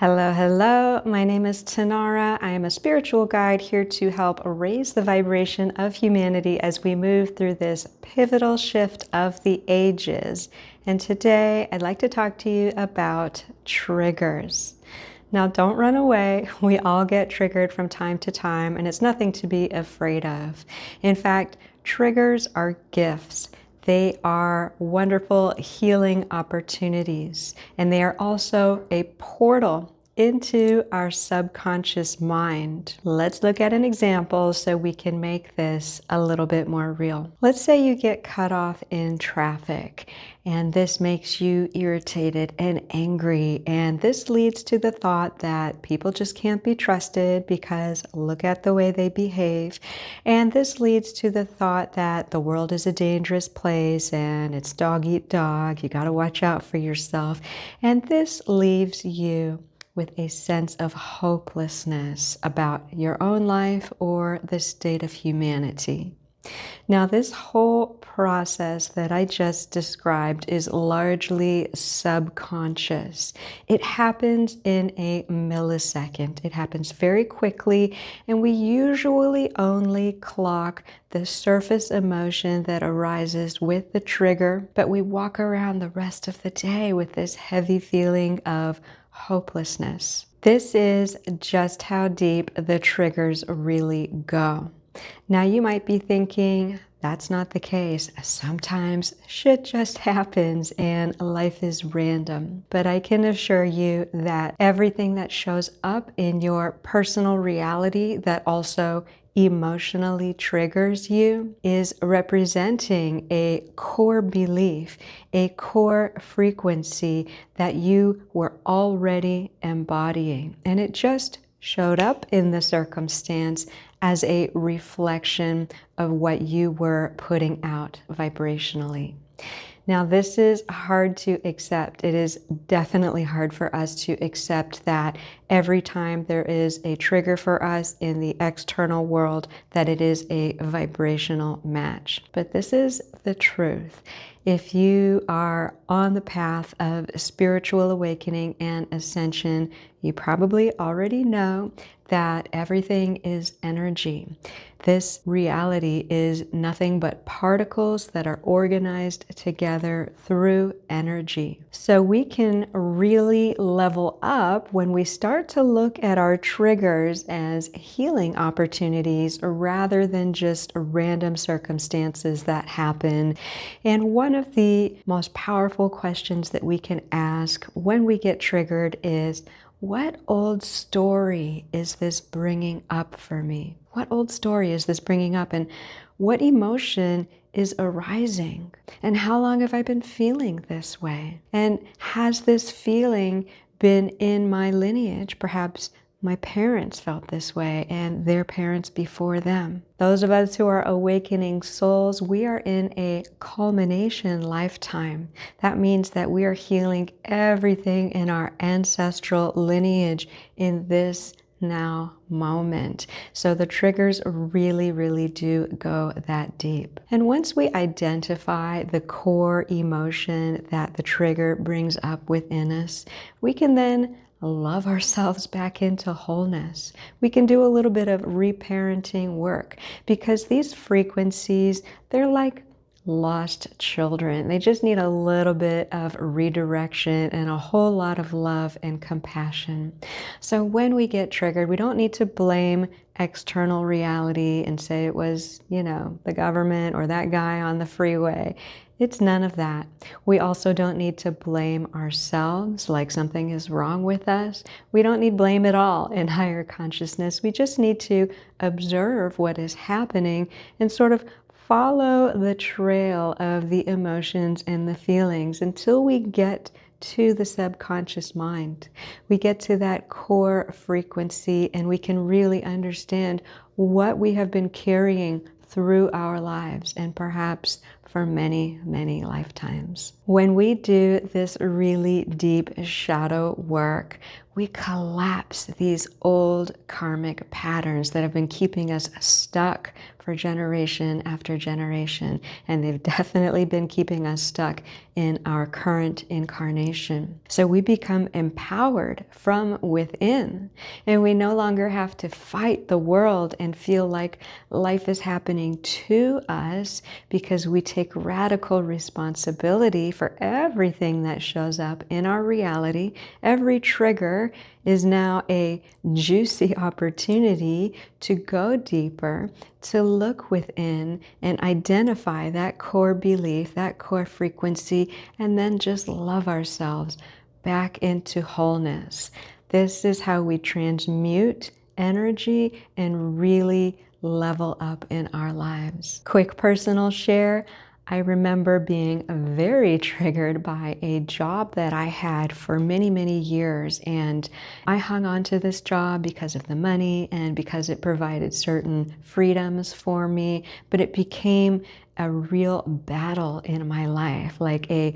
Hello, hello. My name is Tenara. I am a spiritual guide here to help raise the vibration of humanity as we move through this pivotal shift of the ages. And today I'd like to talk to you about triggers. Now, don't run away. We all get triggered from time to time, and it's nothing to be afraid of. In fact, triggers are gifts. They are wonderful healing opportunities, and they are also a portal into our subconscious mind. Let's look at an example so we can make this a little bit more real. Let's say you get cut off in traffic, and this makes you irritated and angry, and this leads to the thought that people just can't be trusted because look at the way they behave. And this leads to the thought that the world is a dangerous place and it's dog eat dog. You got to watch out for yourself. And this leaves you with a sense of hopelessness about your own life or the state of humanity. Now, this whole process that I just described is largely subconscious. It happens in a millisecond. It happens very quickly, and we usually only clock the surface emotion that arises with the trigger, but we walk around the rest of the day with this heavy feeling of hopelessness. This is just how deep the triggers really go. Now you might be thinking, that's not the case. Sometimes shit just happens and life is random. But I can assure you that everything that shows up in your personal reality that also emotionally triggers you is representing a core belief, a core frequency that you were already embodying. And it just showed up in the circumstance as a reflection of what you were putting out vibrationally. Now, this is hard to accept. It is definitely hard for us to accept that every time there is a trigger for us in the external world, that it is a vibrational match. But this is the truth. If you are on the path of spiritual awakening and ascension, you probably already know that everything is energy. This reality is nothing but particles that are organized together through energy. So we can really level up when we start to look at our triggers as healing opportunities rather than just random circumstances that happen. And one of the most powerful questions that we can ask when we get triggered is, what old story is this bringing up for me? What old story is this bringing up, and what emotion is arising? And how long have I been feeling this way? And has this feeling been in my lineage? Perhaps my parents felt this way and their parents before them. Those of us who are awakening souls, we are in a culmination lifetime. That means that we are healing everything in our ancestral lineage in this now moment. So the triggers really, really do go that deep. And once we identify the core emotion that the trigger brings up within us, we can then love ourselves back into wholeness. We can do a little bit of reparenting work because these frequencies, they're like lost children. They just need a little bit of redirection and a whole lot of love and compassion. So when we get triggered, we don't need to blame external reality and say it was, the government or that guy on the freeway. It's none of that. We also don't need to blame ourselves like something is wrong with us. We don't need blame at all in higher consciousness. We just need to observe what is happening and sort of follow the trail of the emotions and the feelings until we get to the subconscious mind. We get to that core frequency and we can really understand what we have been carrying through our lives and perhaps for many, many lifetimes. When we do this really deep shadow work, we collapse these old karmic patterns that have been keeping us stuck for generation after generation. And they've definitely been keeping us stuck in our current incarnation. So we become empowered from within, and we no longer have to fight the world and feel like life is happening to us, because we take radical responsibility for everything that shows up in our reality. Every trigger is now a juicy opportunity to go deeper, to look within and identify that core belief, that core frequency, and then just love ourselves back into wholeness. This is how we transmute energy and really level up in our lives. Quick personal share. I remember being very triggered by a job that I had for many, many years. And I hung on to this job because of the money and because it provided certain freedoms for me. But it became a real battle in my life, like a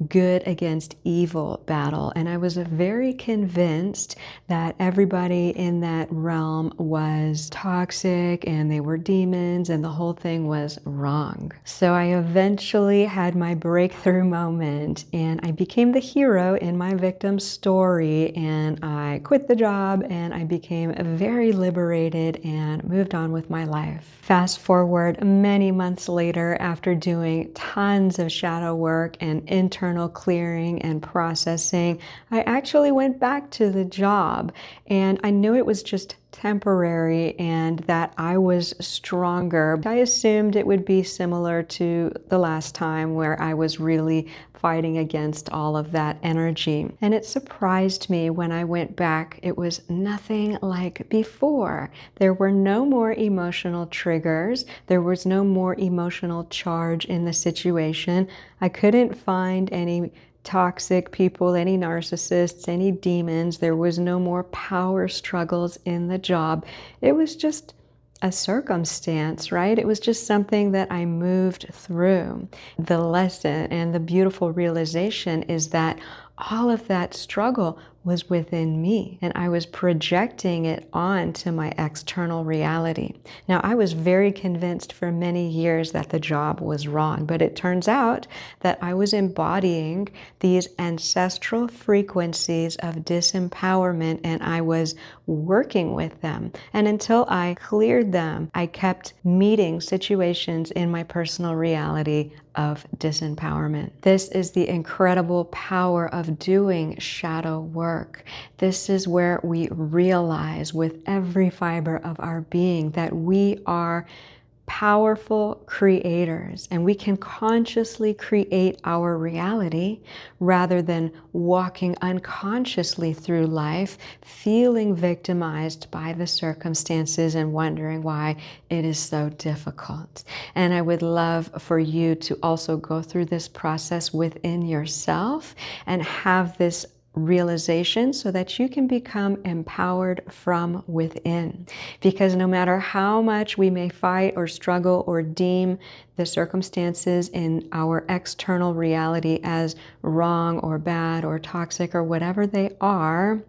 good against evil battle. And I was very convinced that everybody in that realm was toxic and they were demons and the whole thing was wrong. So I eventually had my breakthrough moment and I became the hero in my victim's story, and I quit the job and I became very liberated and moved on with my life. Fast forward many months later, after doing tons of shadow work and internal clearing and processing, I actually went back to the job, and I knew it was just temporary and that I was stronger. I assumed it would be similar to the last time where I was really fighting against all of that energy. And it surprised me when I went back. It was nothing like before. There were no more emotional triggers. There was no more emotional charge in the situation. I couldn't find any toxic people, any narcissists, any demons. There was no more power struggles in the job. It was just a circumstance, right? It was just something that I moved through. The lesson and the beautiful realization is that all of that struggle was within me, and I was projecting it onto my external reality. Now, I was very convinced for many years that the job was wrong, but it turns out that I was embodying these ancestral frequencies of disempowerment, and I was working with them. And until I cleared them, I kept meeting situations in my personal reality of disempowerment. This is the incredible power of doing shadow work. This is where we realize with every fiber of our being that we are powerful creators, and we can consciously create our reality rather than walking unconsciously through life, feeling victimized by the circumstances and wondering why it is so difficult. And I would love for you to also go through this process within yourself and have this realization so that you can become empowered from within. Because no matter how much we may fight or struggle or deem the circumstances in our external reality as wrong or bad or toxic or whatever they are,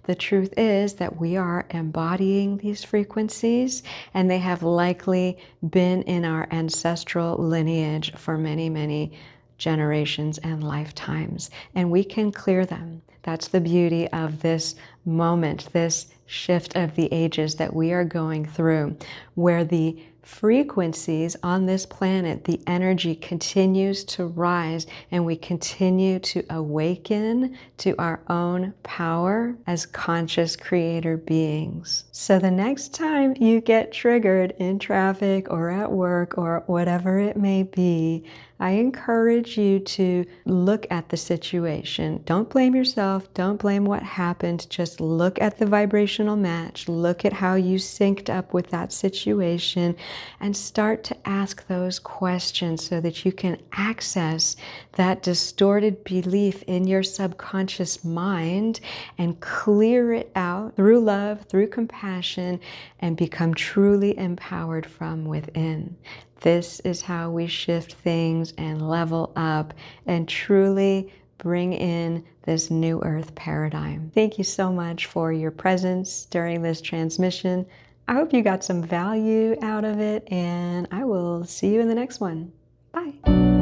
the truth is that we are embodying these frequencies, and they have likely been in our ancestral lineage for many, many generations and lifetimes, and we can clear them. That's the beauty of this moment, this shift of the ages that we are going through, where the frequencies on this planet, the energy continues to rise, and we continue to awaken to our own power as conscious creator beings. So the next time you get triggered in traffic or at work or whatever it may be, I encourage you to look at the situation. Don't blame yourself. Don't blame what happened. Just look at the vibrational match. Look at how you synced up with that situation and start to ask those questions so that you can access that distorted belief in your subconscious mind and clear it out through love, through compassion, and become truly empowered from within. This is how we shift things and level up and truly bring in this new earth paradigm. Thank you so much for your presence during this transmission. I hope you got some value out of it, and I will see you in the next one. Bye.